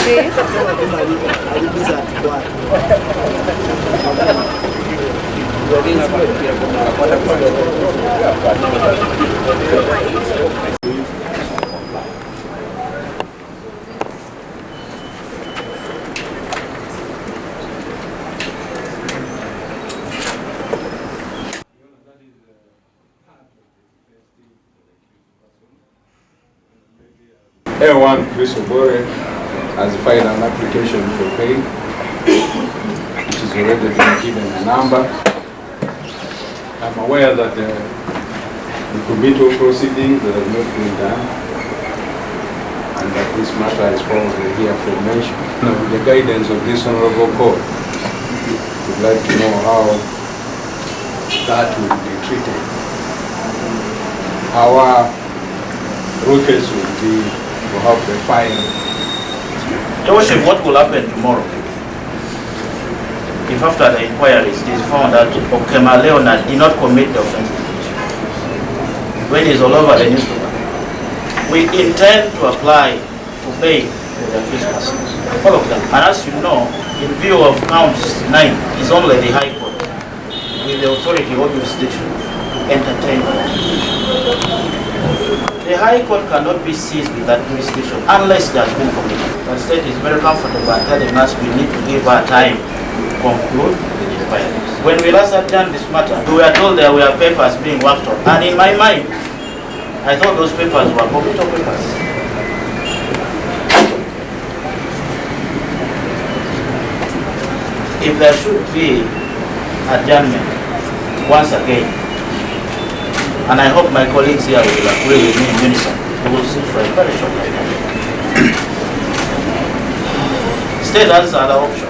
A1 Chris Obore has filed an application for pay, which is already been given a number. I'm aware that the committal proceedings that have not been done, and that this matter is probably here for mention. Now, with the guidance of this honorable court, we'd like to know how that will be treated. Our request would be to have the file. Your Worship, what will happen tomorrow if after the inquiries it is found that Okema Leonard did not commit the offense? When it's all over the newspaper, we intend to apply for bail for the accused persons, all of them. And as you know, in view of counts 9, is only the High Court with the authority or jurisdiction to entertain. The High Court cannot be seized with that jurisdiction unless there has been committed. The state is very comfortable and telling us we need to give our time to conclude the inquiries. When we last adjourned this matter, we were told there were papers being worked on. And in my mind, I thought those papers were committal papers. If there should be adjournment once again, and I hope my colleagues here will agree with me in unison, we will sit for a very short time. State has other option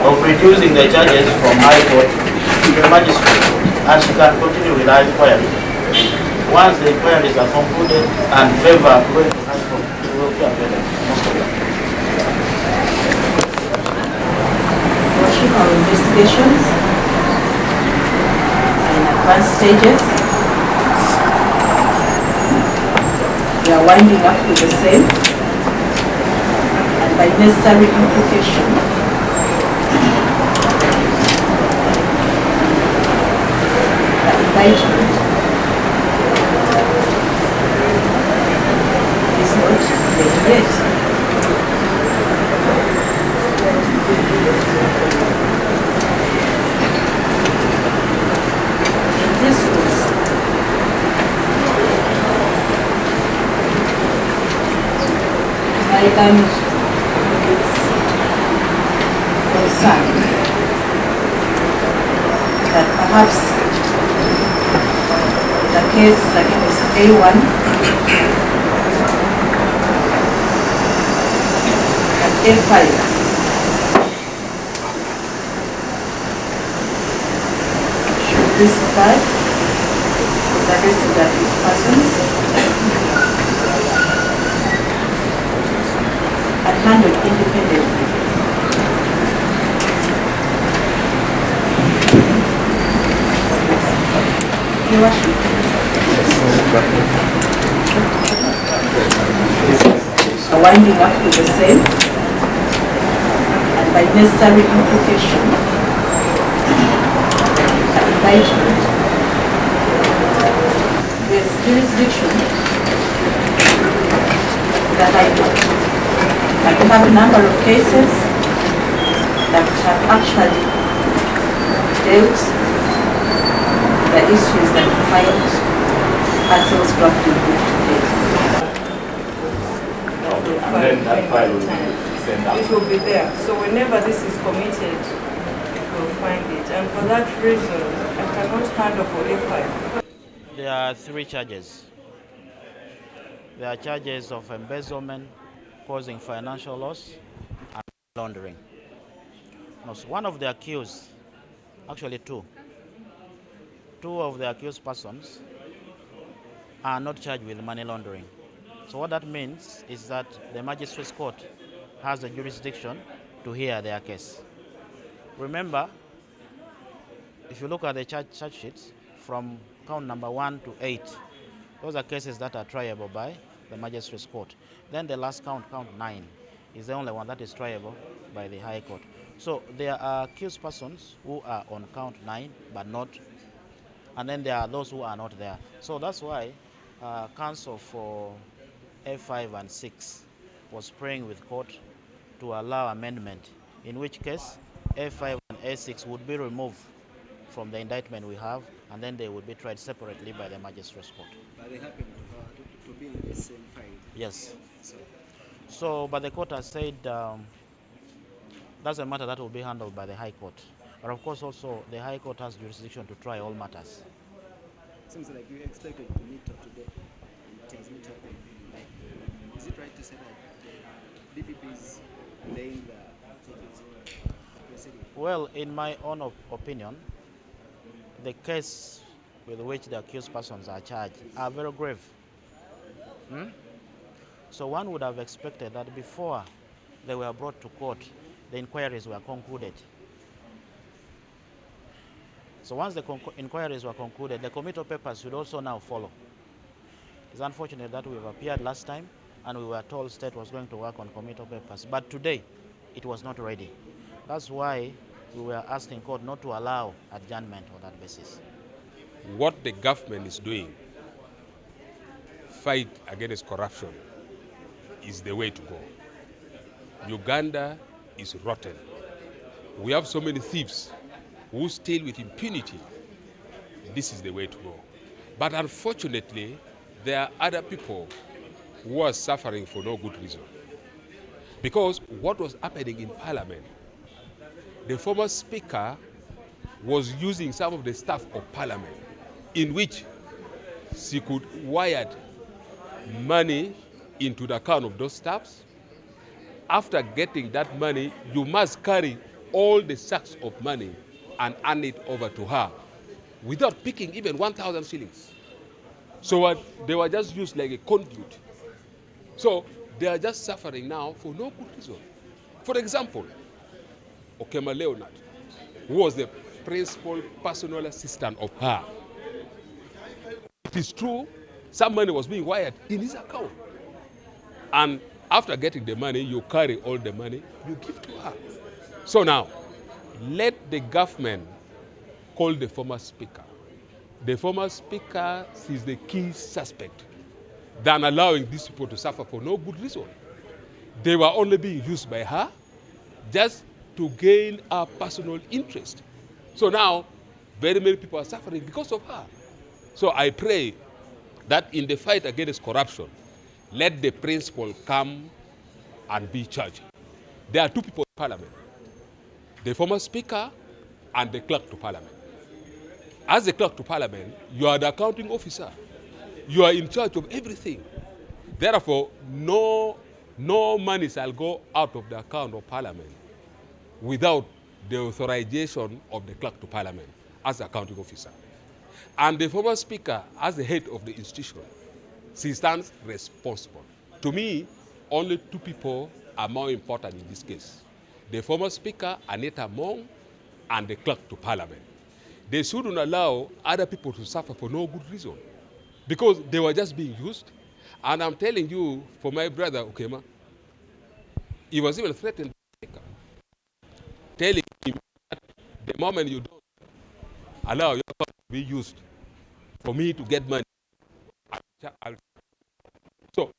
of reducing the charges from High Court to the Magistrate Court, and she can continue with her inquiry. Once the inquiries are concluded and favor going to High Court, we will be available, most of them. Worship, our investigations are in advanced stages. We are winding up with the same, and by necessary implication, the indictment is not ready yet. This was I am concerned that perhaps the case against A1 and A5 should be survived with the rest of the accused persons and handled independently. Your Worship. Winding up with the same, and by necessary implication, the indictment. There's jurisdiction that I got. And we have a number of cases that have actually dealt with the issues that we find ourselves drafting with today. And then that file will be sent out. It will be there. So whenever this is committed, we'll find it. And for that reason, I cannot handle for A5. There are 3 charges. There are charges of embezzlement, causing financial loss, and laundering. Now, so one of the accused, actually 2 of the accused persons are not charged with money laundering. So what that means is that the magistrate's court has the jurisdiction to hear their case. Remember, if you look at the charge sheets from count number 1 to 8, those are cases that are triable by the magistrate's court. Then the last count, count 9, is the only one that is triable by the High Court. So there are accused persons who are on count 9 but not, and then there are those who are not there. So that's why counsel for A5 and 6 was praying with court to allow amendment, in which case A5 and A6 would be removed from the indictment we have, and then they would be tried separately by the magistrate's court. But they happen to be in the same file. Yes. So, but the court has said that's a matter that will be handled by the High Court. But of course, also the High Court has jurisdiction to try all matters. Seems like you expected to meet up today. It has met up. Like, is it right to say that DPP is delaying the proceeding? Well, in my own opinion, the case with which the accused persons are charged are very grave. So one would have expected that before they were brought to court, the inquiries were concluded. So once the inquiries were concluded, the committal papers should also now follow. It's unfortunate that we've appeared last time and we were told state was going to work on committal papers, but today it was not ready. That's why we were asking court not to allow adjournment on that basis. What the government is doing, fight against corruption, is the way to go. Uganda is rotten. We have so many thieves who steal with impunity. This is the way to go. But unfortunately, there are other people who are suffering for no good reason. Because what was happening in Parliament, the former Speaker was using some of the staff of Parliament in which she could wire money into the account of those staffs. After getting that money, you must carry all the sacks of money and hand it over to her without picking even 1,000 shillings. So they were just used like a conduit. So they are just suffering now for no good reason. For example, Okema Leonard, who was the principal personal assistant of her. It is true, some money was being wired in his account. And after getting the money, you carry all the money, you give to her. So now, let the government call the former Speaker. The former Speaker is the key suspect than allowing these people to suffer for no good reason. They were only being used by her just to gain her personal interest. So now, very many people are suffering because of her. So I pray that in the fight against corruption, let the principal come and be charged. There are two people in Parliament, the former Speaker and the clerk to Parliament. As the clerk to Parliament, you are the accounting officer. You are in charge of everything. Therefore, no money shall go out of the account of Parliament without the authorization of the clerk to Parliament as the accounting officer. And the former Speaker, as the head of the institution, she stands responsible. To me, only two people are more important in this case. The former Speaker, Anita Mong, and the clerk to Parliament. They shouldn't allow other people to suffer for no good reason because they were just being used. And I'm telling you, for my brother, Okema, he was even threatened by the Speaker, telling him that the moment you don't allow your account to be used for me to get money, so,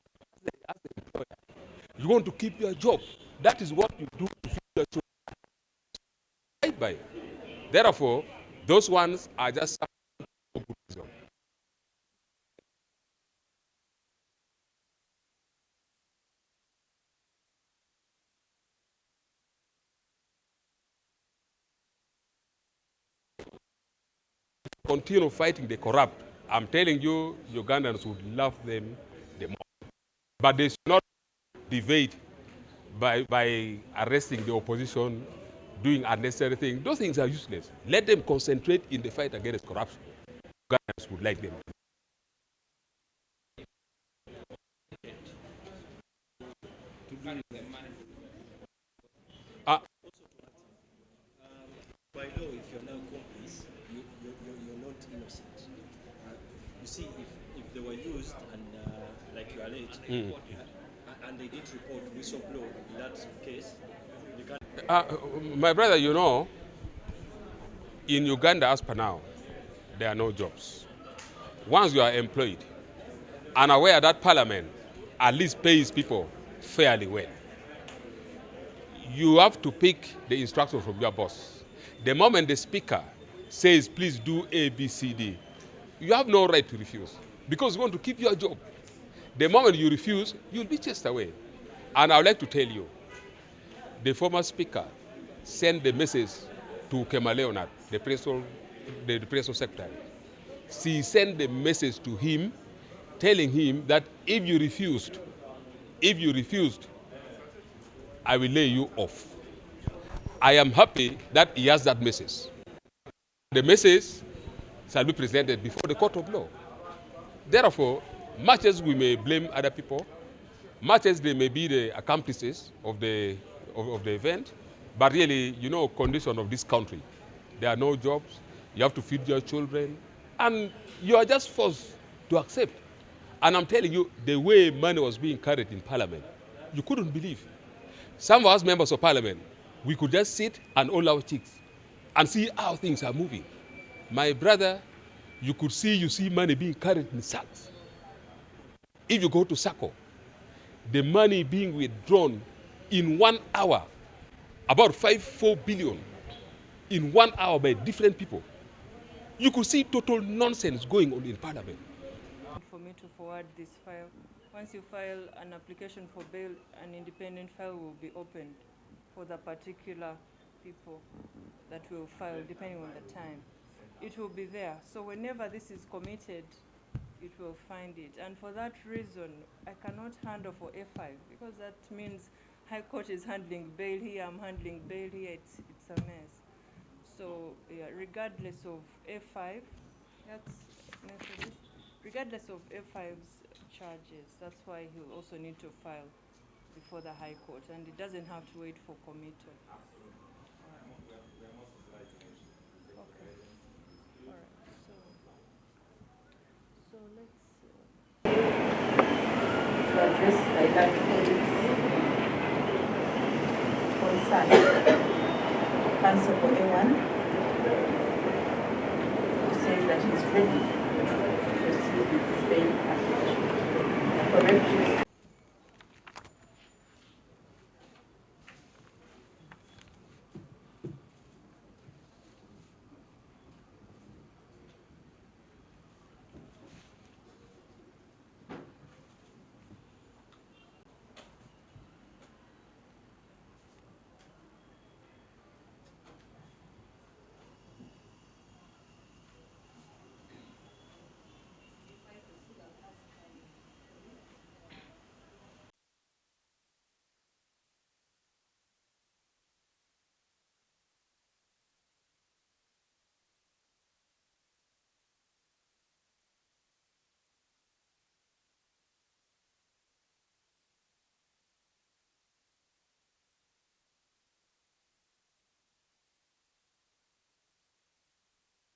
as the employer, you want to keep your job. That is what you do to feed your children. By. Therefore, those ones are just suffering for good reason. Continue fighting the corrupt. I'm telling you, Ugandans would love them the most. But they should not deviate by arresting the opposition, doing unnecessary things. Those things are useless. Let them concentrate in the fight against corruption. Ugandans would like them. By law, if you're now complice, you're not innocent. You see, if they were used and like like you alleged, and they did report whistleblower in that case, you can... My brother, you know, in Uganda as per now, there are no jobs. Once you are employed, and aware that parliament at least pays people fairly well, you have to pick the instruction from your boss. The moment the speaker says, please do A, B, C, D, you have no right to refuse because you want to keep your job. The moment you refuse, you'll be chased away. And I would like to tell you, the former speaker sent the message to Kema Leonard, the presidential secretary. She sent the message to him, telling him that if you refused, I will lay you off. I am happy that he has that message. The message shall be presented before the court of law. Therefore, much as we may blame other people, much as they may be the accomplices of the event, but really, you know, condition of this country, there are no jobs, you have to feed your children, and you are just forced to accept. And I'm telling you, the way money was being carried in Parliament, you couldn't believe. Some of us members of Parliament, we could just sit and hold our cheeks and see how things are moving. My brother, you see money being carried in sacks. If you go to Sacco, the money being withdrawn in 1 hour, about 4 billion in 1 hour by different people. You could see total nonsense going on in Parliament. For me to forward this file, once you file an application for bail, an independent file will be opened for the particular people that will file, depending on the time. It will be there. So whenever this is committed, it will find it. And for that reason, I cannot handle for A5 because that means High Court is handling bail here, I'm handling bail here, it's a mess. So yeah, regardless of A5, regardless of A5's charges, that's why he'll also need to file before the High Court, and it doesn't have to wait for committal. Okay. All right. So let's To address concern. Counsel for A1, who says that he's ready to proceed with his bail application. Correct?